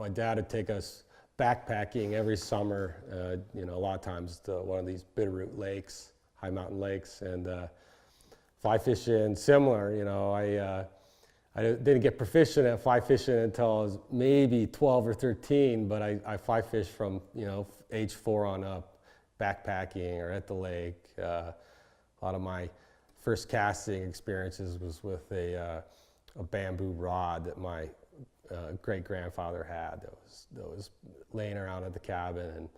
my dad would take us backpacking every summer, you know, a lot of times to one of these Bitterroot lakes, high mountain lakes, and fly fishing, similar, you know, I didn't get proficient at fly fishing until I was maybe 12 or 13, but I fly fished from, you know, age 4 on up, backpacking or at the lake. A lot of my first casting experiences was with a bamboo rod that my great-grandfather had that was laying around at the cabin, and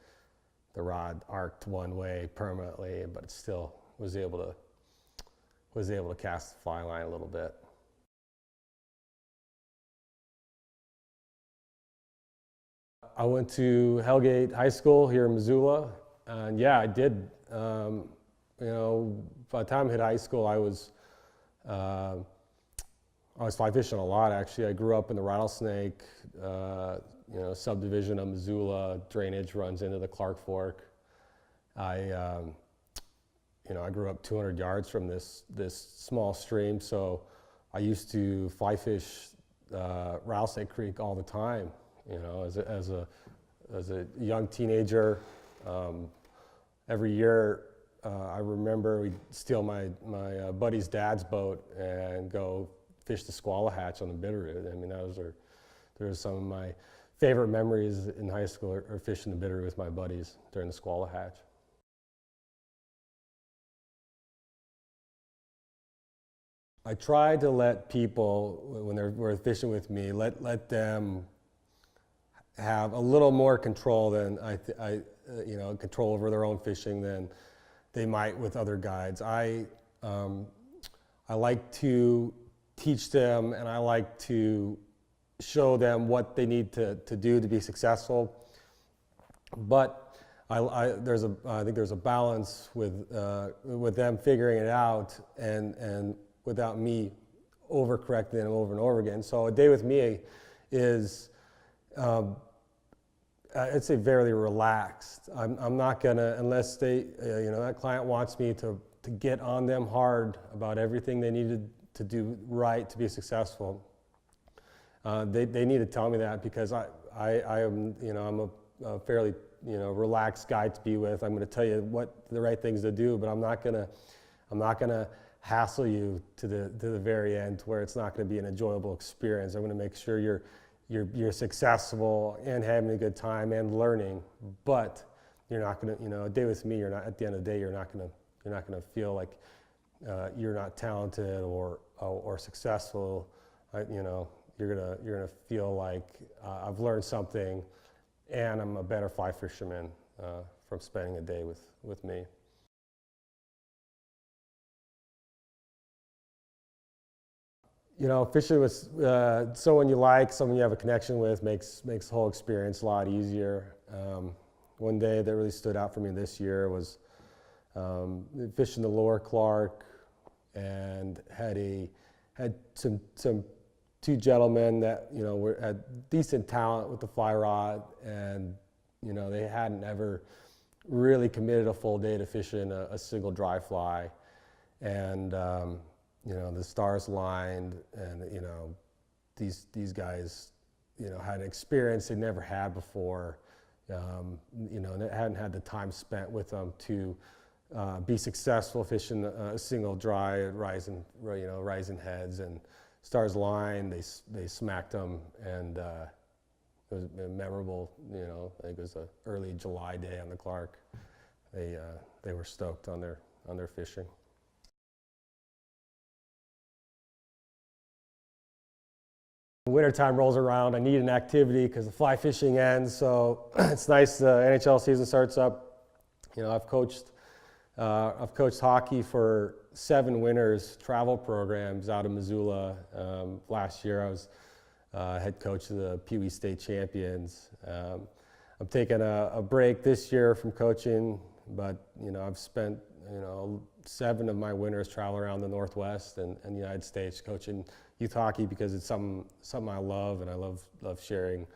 the rod arced one way permanently, but it still was able to cast the fly line a little bit. I went to Hellgate High School here in Missoula, and yeah, I did. You know, by the time I hit high school, I was fly fishing a lot. Actually, I grew up in the Rattlesnake, you know, subdivision of Missoula. Drainage runs into the Clark Fork. You know, I grew up 200 yards from this small stream, so I used to fly fish Rattlesnake Creek all the time. You know, as a young teenager, every year I remember we'd steal my buddy's dad's boat and go fish the Squaw Hatch on the Bitterroot. I mean, those are some of my favorite memories in high school are fishing the Bitterroot with my buddies during the Squaw Hatch. I try to let people, when they're fishing with me, let them have a little more control than you know, control over their own fishing than they might with other guides. I like to teach them, and I like to show them what they need to do to be successful. But I think there's a balance with them figuring it out and without me overcorrecting them over and over again. So a day with me is, I'd say, very relaxed. I'm not gonna, unless they, you know, that client wants me to get on them hard about everything they needed to do right to be successful. They need to tell me that, because I am, you know, I'm a fairly, you know, relaxed guy to be with. I'm going to tell you what the right things to do, but I'm not gonna hassle you to the very end where it's not going to be an enjoyable experience. I'm going to make sure you're successful and having a good time and learning, but you're not going to, you know, a day with me, you're not, at the end of the day, you're not going to feel like you're not talented or successful. You know, you're gonna feel like I've learned something, and I'm a better fly fisherman from spending a day with me. You know, fishing with someone you like, someone you have a connection with, makes the whole experience a lot easier. One day that really stood out for me this year was fishing the Lower Clark, and had some two gentlemen that, you know, had decent talent with the fly rod, and, you know, they hadn't ever really committed a full day to fishing a single dry fly, and you know, the stars aligned, and, you know, these guys, you know, had an experience they never had before, you know, and they hadn't had the time spent with them to be successful fishing a single dry, rising heads, and stars aligned. They smacked them, and it was a memorable. You know, I think it was an early July day on the Clark. They were stoked on their fishing. Wintertime rolls around, I need an activity because the fly fishing ends, so it's nice the NHL season starts up. You know, I've coached hockey for 7 winters travel programs out of Missoula. Last year I was head coach of the Pee Wee State Champions. I'm taking a break this year from coaching, but, you know, I've spent, you know, 7 of my winters traveling around the Northwest and the United States coaching youth hockey, because it's something I love, and I love sharing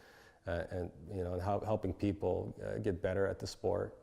and, you know, helping people get better at the sport.